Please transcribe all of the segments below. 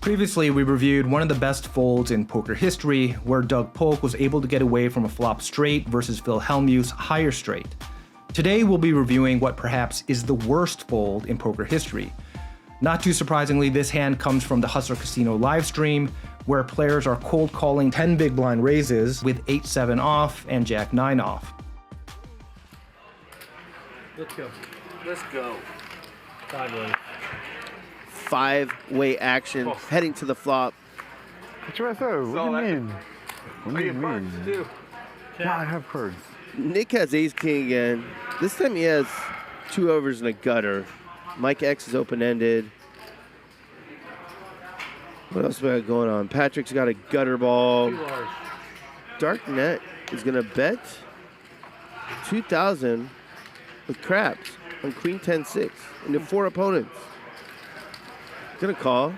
Previously, we reviewed one of the best folds in poker history, where Doug Polk was able to get away from a flop straight versus Phil Hellmuth's higher straight. Today, we'll be reviewing what perhaps is the worst fold in poker history. Not too surprisingly, this hand comes from the Hustler Casino livestream, where players are cold calling 10 big blind raises with 8-7 off and Jack-9 off. Let's go. Let's go. Sideways. Five-way action, heading to the flop. What you say? What do you mean? What do you mean? Too. Yeah, I have cards. Nick has ace-king again. This time he has 2 overs and a gutter. Mike X is open-ended. What else we got going on? Patrick's got a gutter ball. Too large. Dark Net is going to bet 2,000 with craps on Queen 10-6 into 4 opponents. Gonna call.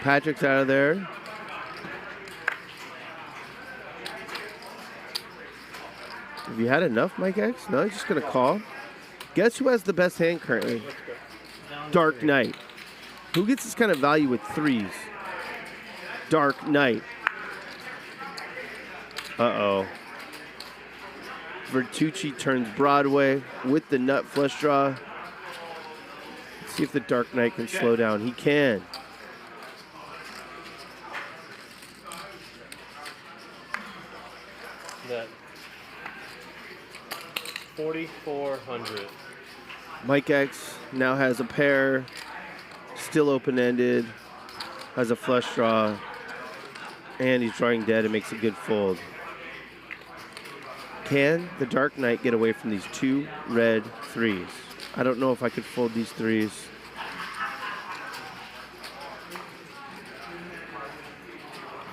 Patrick's out of there. Have you had enough, Mike X? No, he's just gonna call. Guess who has the best hand currently? Dark Knight. Who gets this kind of value with 3s? Dark Knight. Uh-oh. Vertucci turns Broadway with the nut flush draw. See if the Dark Knight can slow down. He can. That 4,400. Mike X now has a pair, still open-ended, has a flush draw, and he's drawing dead and makes a good fold. Can the Dark Knight get away from these 2 red 3s? I don't know if I could fold these 3s.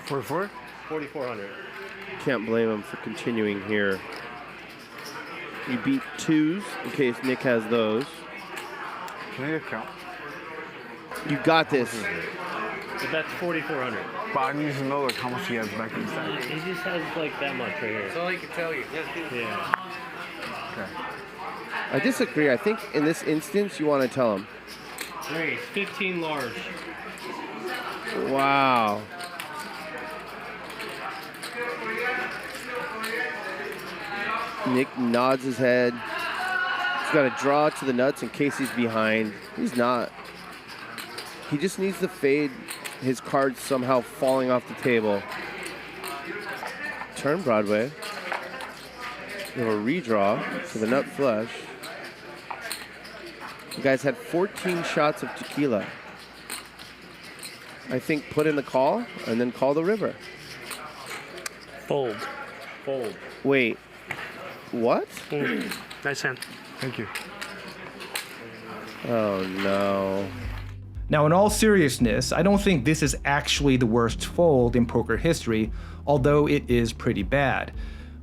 $44? 4,400. Can't blame him for continuing here. You beat 2s in case Nick has those. Can I get a count? You got this. But that's 4,400. But I need to know like how much he has back in the stack. He just has like that much right here. That's all he can tell you. Yeah. Okay. I disagree. I think in this instance you want to tell him. Raise 15 large. Wow. Nick nods his head. He's got to draw to the nuts in case he's behind. He's not. He just needs to fade his cards somehow falling off the table. Turn Broadway. We have a redraw for the nut flush. You guys had 14 shots of tequila. I think put in the call and then call the river. Fold. Fold. Wait. What? Nice hand. Thank you. Oh, no. Now, in all seriousness, I don't think this is actually the worst fold in poker history, although it is pretty bad.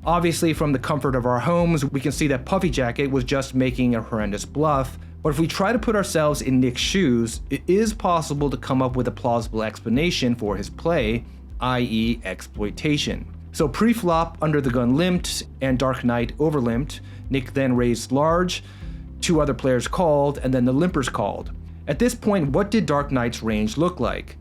Obviously, from the comfort of our homes, we can see that Puffy Jacket was just making a horrendous bluff, but if we try to put ourselves in Nick's shoes, it is possible to come up with a plausible explanation for his play, i.e. exploitation. So pre-flop, Under the Gun limped, and Dark Knight overlimped. Nick then raised large, 2 other players called, and then the limpers called. At this point, what did Dark Knight's range look like?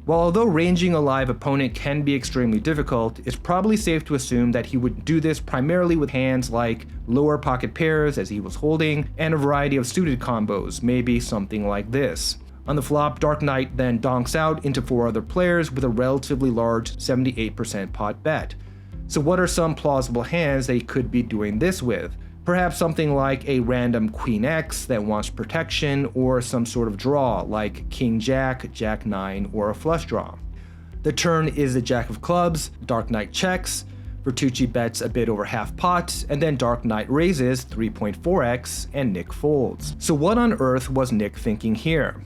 Well, although ranging a live opponent can be extremely difficult, it's probably safe to assume that he would do this primarily with hands like lower pocket pairs as he was holding, and a variety of suited combos, maybe something like this. On the flop, Dark Knight then donks out into 4 other players with a relatively large 78% pot bet. So what are some plausible hands that he could be doing this with? Perhaps something like a random Queen X that wants protection, or some sort of draw like King Jack, Jack 9, or a flush draw. The turn is the Jack of Clubs, Dark Knight checks, Vertucci bets a bit over half pot, and then Dark Knight raises 3.4x and Nick folds. So what on earth was Nick thinking here?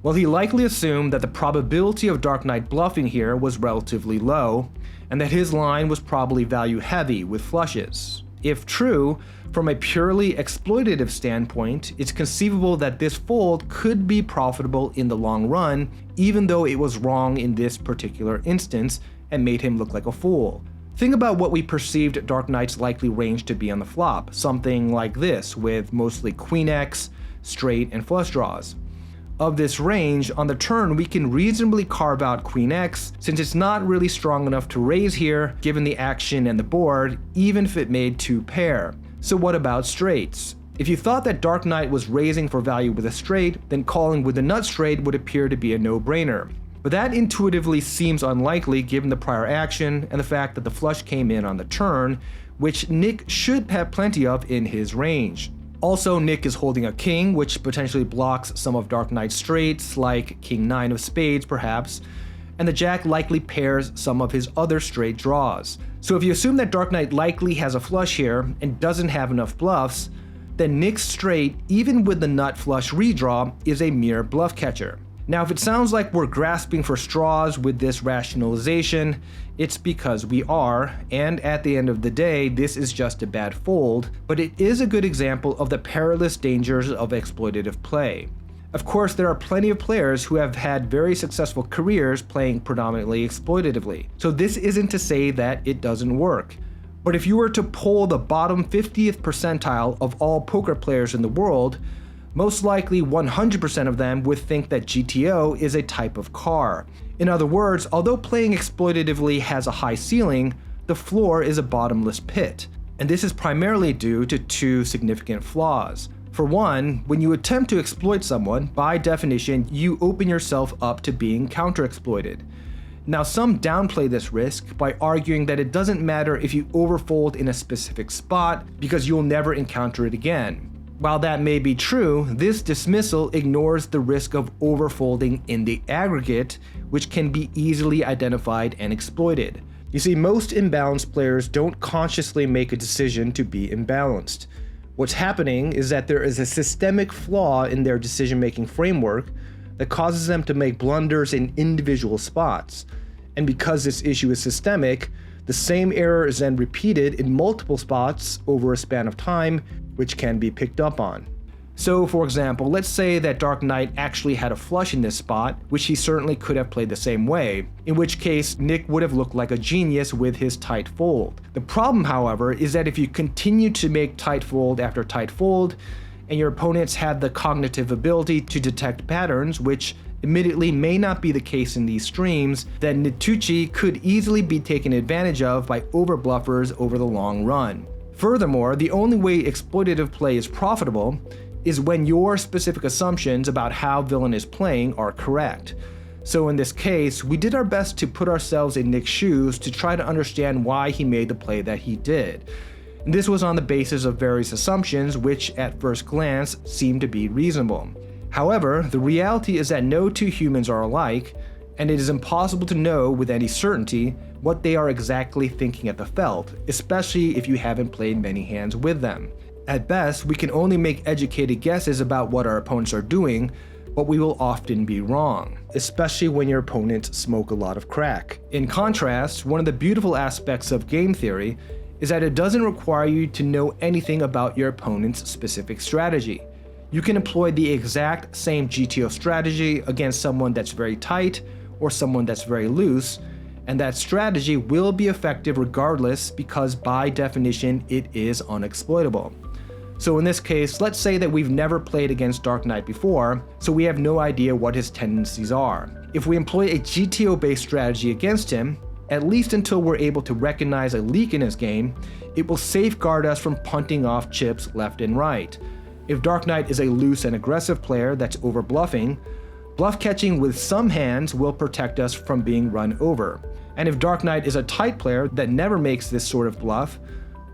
Well, he likely assumed that the probability of Dark Knight bluffing here was relatively low, and that his line was probably value heavy with flushes. If true, from a purely exploitative standpoint, it's conceivable that this fold could be profitable in the long run, even though it was wrong in this particular instance and made him look like a fool. Think about what we perceived Dark Knight's likely range to be on the flop, something like this, with mostly Queen X, straight, and flush draws. of this range, on the turn we can reasonably carve out Queen X since it's not really strong enough to raise here given the action and the board, even if it made 2 pair. So what about straights? If you thought that Dark Knight was raising for value with a straight, then calling with a nut straight would appear to be a no-brainer. But that intuitively seems unlikely given the prior action and the fact that the flush came in on the turn, which Nick should have plenty of in his range. Also, Nick is holding a king, which potentially blocks some of Dark Knight's straights, like King 9 of spades perhaps, and the jack likely pairs some of his other straight draws. So if you assume that Dark Knight likely has a flush here and doesn't have enough bluffs, then Nick's straight, even with the nut flush redraw, is a mere bluff catcher. Now, if it sounds like we're grasping for straws with this rationalization, it's because we are, and at the end of the day, this is just a bad fold, but it is a good example of the perilous dangers of exploitative play. Of course, there are plenty of players who have had very successful careers playing predominantly exploitatively, so this isn't to say that it doesn't work. But if you were to poll the bottom 50th percentile of all poker players in the world, most likely 100% of them would think that GTO is a type of car. In other words, although playing exploitatively has a high ceiling, the floor is a bottomless pit. And this is primarily due to 2 significant flaws. For one, when you attempt to exploit someone, by definition, you open yourself up to being counter-exploited. Now, some downplay this risk by arguing that it doesn't matter if you overfold in a specific spot because you'll never encounter it again. While that may be true, this dismissal ignores the risk of overfolding in the aggregate, which can be easily identified and exploited. You see, most imbalanced players don't consciously make a decision to be imbalanced. What's happening is that there is a systemic flaw in their decision-making framework that causes them to make blunders in individual spots. And because this issue is systemic, the same error is then repeated in multiple spots over a span of time, which can be picked up on. So, for example, let's say that Dark Knight actually had a flush in this spot, which he certainly could have played the same way, in which case Nick would have looked like a genius with his tight fold. The problem, however, is that if you continue to make tight fold after tight fold, and your opponents have the cognitive ability to detect patterns, which admittedly may not be the case in these streams, then Nitucci could easily be taken advantage of by overbluffers over the long run. Furthermore, the only way exploitative play is profitable is when your specific assumptions about how villain is playing are correct. So in this case, we did our best to put ourselves in Nick's shoes to try to understand why he made the play that he did. And this was on the basis of various assumptions which at first glance seemed to be reasonable. However, the reality is that no 2 humans are alike, and it is impossible to know with any certainty what they are exactly thinking at the felt, especially if you haven't played many hands with them. At best, we can only make educated guesses about what our opponents are doing, but we will often be wrong, especially when your opponents smoke a lot of crack. In contrast, one of the beautiful aspects of game theory is that it doesn't require you to know anything about your opponent's specific strategy. You can employ the exact same GTO strategy against someone that's very tight or someone that's very loose, and that strategy will be effective regardless because by definition it is unexploitable. So in this case, let's say that we've never played against Dark Knight before, so we have no idea what his tendencies are. If we employ a GTO-based strategy against him, at least until we're able to recognize a leak in his game, it will safeguard us from punting off chips left and right. If Dark Knight is a loose and aggressive player that's over-bluffing, bluff catching with some hands will protect us from being run over. And if Dark Knight is a tight player that never makes this sort of bluff,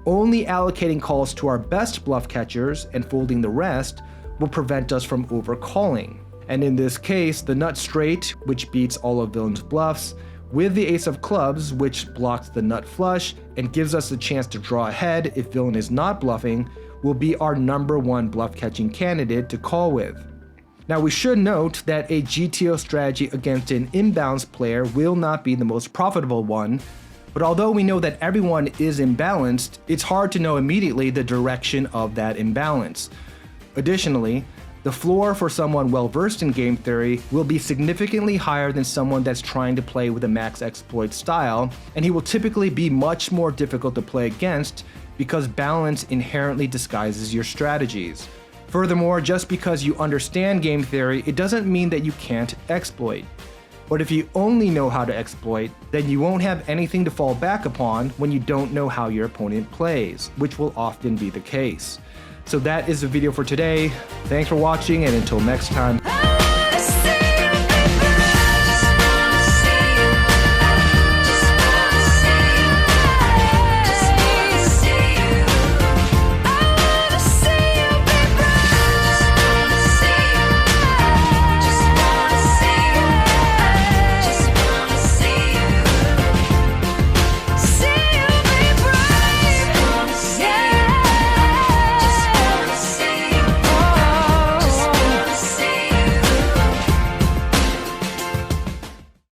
only allocating calls to our best bluff catchers and folding the rest will prevent us from overcalling. And in this case, the nut straight, which beats all of villain's bluffs, with the ace of clubs, which blocks the nut flush and gives us the chance to draw ahead if villain is not bluffing, will be our number 1 bluff catching candidate to call with. Now we should note that a GTO strategy against an imbalanced player will not be the most profitable one, but although we know that everyone is imbalanced, it's hard to know immediately the direction of that imbalance. Additionally, the floor for someone well versed in game theory will be significantly higher than someone that's trying to play with a max exploit style, and he will typically be much more difficult to play against because balance inherently disguises your strategies. Furthermore, just because you understand game theory, it doesn't mean that you can't exploit. But if you only know how to exploit, then you won't have anything to fall back upon when you don't know how your opponent plays, which will often be the case. So that is the video for today. Thanks for watching, and until next time.